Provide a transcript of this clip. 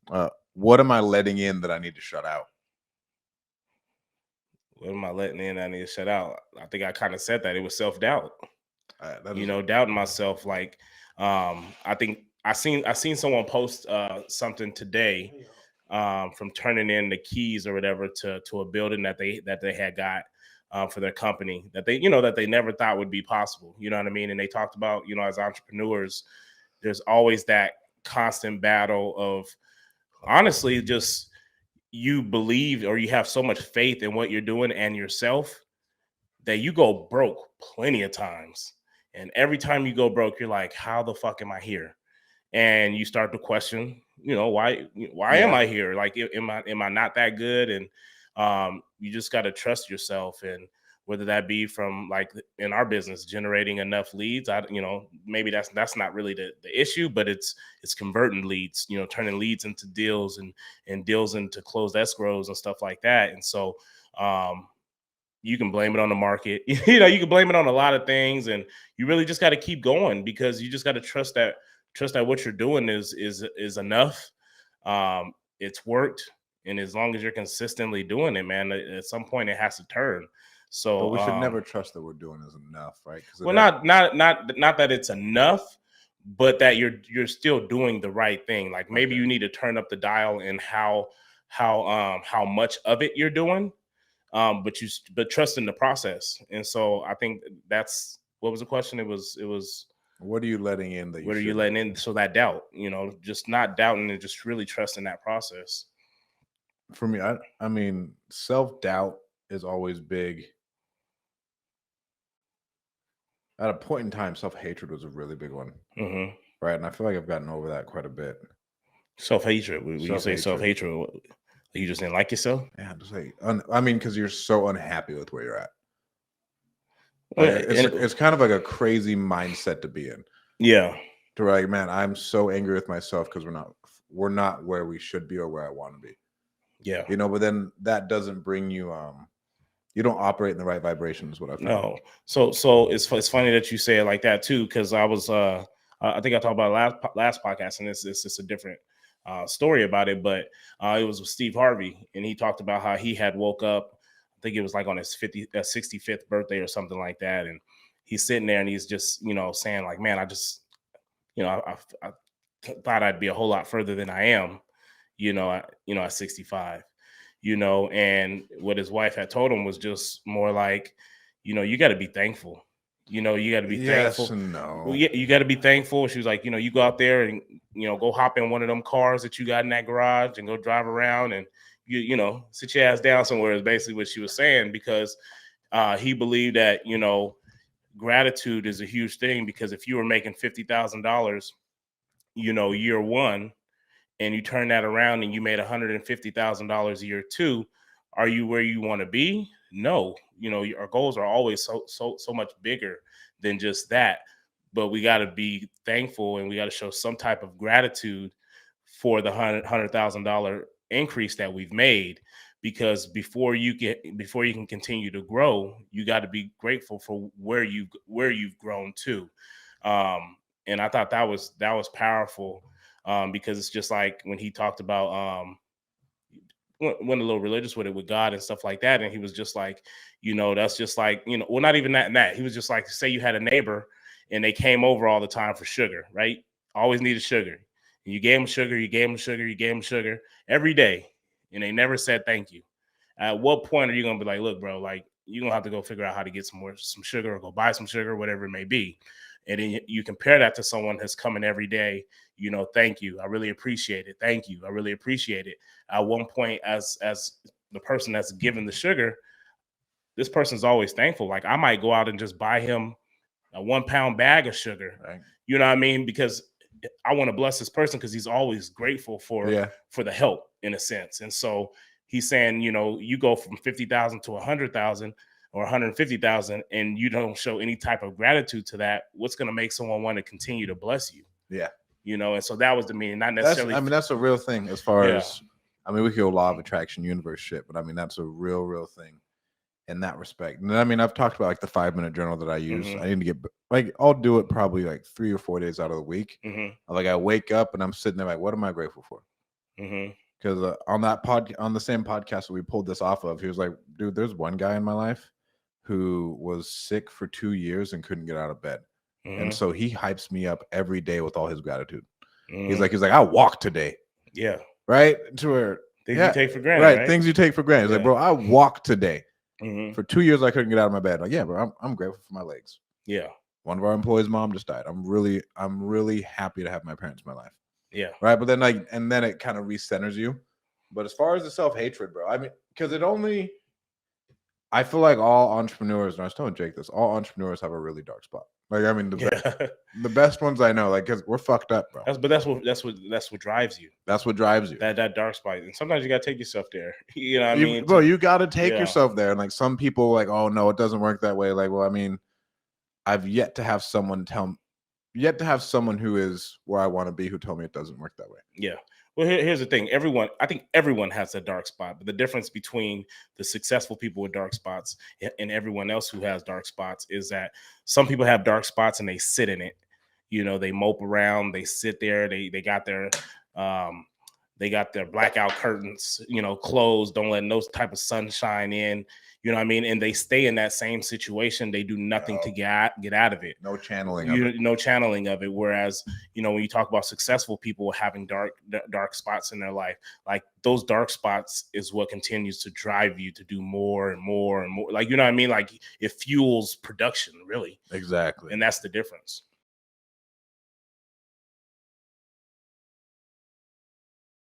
What am I letting in that I need to shut out? What am I letting in? I need to shut out. I think I kind of said that. It was self-doubt. That You is know, doubting myself. Like, I think I seen someone post something today from turning in the keys or whatever to a building that they had got for their company that they never thought would be possible. You know what I mean? And they talked about, as entrepreneurs, there's always that constant battle of, honestly, just, you believe or you have so much faith in what you're doing and yourself that you go broke plenty of times. And every time you go broke, you're like, how the fuck am I here? And you start to question, why am yeah. I here? Like, am I not that good? And you just got to trust yourself. And whether that be from, like, in our business, generating enough leads, maybe that's not really the issue, but it's converting leads, turning leads into deals, and deals into closed escrows and stuff like that. And so um, you can blame it on the market. You can blame it on a lot of things, and you really just got to keep going, because you just got to trust that what you're doing is enough. It's worked, and as long as you're consistently doing it, man, at some point it has to turn. But So, we should never trust that we're doing is enough, right? Because well, not that it's enough, but that you're still doing the right thing. Like, maybe okay. you need to turn up the dial in how much of it you're doing, but trust in the process. And so I think that's what was the question. It was What are you letting in that you what are you shouldn't? letting in? So that doubt, just not doubting and just really trusting that process. For me, I mean, self doubt is always big. At a point in time, self hatred was a really big one, Hmm. right? And I feel like I've gotten over that quite a bit. Self-hatred. When you Self say hatred, self-hatred, you just didn't like yourself. yeah, just like I mean, because you're so unhappy with where you're at. Like Well, it's kind of like a crazy mindset to be in. yeah, To like, man, I'm so angry with myself because we're not where we should be or where I want to be. yeah. But then that doesn't bring you you don't operate in the right vibration is what I found. No. So it's funny that you say it like that too, because I think I talked about last podcast, and it's just a different story about it, but it was with Steve Harvey, and he talked about how he had woke up. I think it was like on his 65th birthday or something like that, and he's sitting there and he's just, saying, like, man, I just, I thought I'd be a whole lot further than I am, at 65. And what his wife had told him was just more like, you got to be thankful. You got to be Yes thankful. and Well, no. yeah, you got to be thankful. She was like, you go out there and, go hop in one of them cars that you got in that garage and go drive around, and sit your ass down somewhere, is basically what she was saying, because he believed that, gratitude is a huge thing, because if you were making $50,000, year one, and you turn that around and you made $150,000 a year two, are you where you want to be? No. Our goals are always so much bigger than just that. But we got to be thankful, and we got to show some type of gratitude for the $100,000 increase that we've made. Because before you can continue to grow, you got to be grateful for where you've grown to. And I thought that was powerful, because it's just like when he talked about, went a little religious with it, with God and stuff like that, and he was just like, that's just like, well, not even that and that. He was just like, say you had a neighbor and they came over all the time for sugar, right? Always needed sugar. And you gave them sugar, you gave them sugar, you gave them sugar every day, and they never said thank you. At what point are you gonna be like, look, bro, like, you're gonna have to go figure out how to get some sugar, or go buy some sugar, whatever it may be. And then you compare that to someone that's coming every day, thank you, I really appreciate it. Thank you, I really appreciate it. At one point, as the person that's given the sugar, this person's always thankful. Like, I might go out and just buy him a 1 pound bag of sugar. Right. You know what I mean? Because I want to bless this person, because he's always grateful for Yeah. the help, in a sense. And so he's saying, you go from 50,000 to 100,000 or 150,000, and you don't show any type of gratitude to that. What's going to make someone want to continue to bless you? Yeah. And so that was the meaning, not That's necessarily. I mean that's a real thing as far Yeah. as I mean we could go law of attraction universe shit, but I mean that's a real thing in that respect. And I mean I've talked about like the 5-minute journal that I use. Hmm. I need to get like I'll do it probably like 3 or 4 days out of the week. Hmm. Like I wake up and I'm sitting there like, what am I grateful for? Mm-hmm. Because on the same podcast that we pulled this off of, he was like, dude, there's one guy in my life who was sick for 2 years and couldn't get out of bed. And so he hypes me up every day with all his gratitude. He's like, I walked today. Yeah. Right? To where things you take for granted. Right. Things you take for granted. He's like, bro, I walked today. For 2 years I couldn't get out of my bed. Like, yeah, bro, I'm grateful for my legs. Yeah. One of our employees' mom just died. I'm really happy to have my parents in my life. Yeah. Right. But then and then it kind of recenters you. But as far as the self-hatred, bro, I mean, because I feel like all entrepreneurs, and I was telling Jake this, all entrepreneurs have a really dark spot. Like, I mean, the best ones I know, like, because we're fucked up, bro. That's what drives you. That's what drives you. That dark spot. And sometimes you gotta take yourself there. You know what I mean? Bro, you gotta take yourself there. And like some people like, oh no, it doesn't work that way. Like, well, I mean, I've yet to have someone who is where I want to be who told me it doesn't work that way. Yeah. Well, here's the thing. I think everyone has a dark spot, but the difference between the successful people with dark spots and everyone else who has dark spots is that some people have dark spots and they sit in it. You know, they mope around, they sit there, they got their blackout curtains, you know, closed, don't let no type of sunshine in. You know what I mean? And they stay in that same situation. They do nothing to get out of it. No channeling No channeling of it. Whereas, you know, when you talk about successful people having dark spots in their life, like those dark spots is what continues to drive you to do more and more and more. Like, you know what I mean? Like it fuels production, really. Exactly. And that's the difference.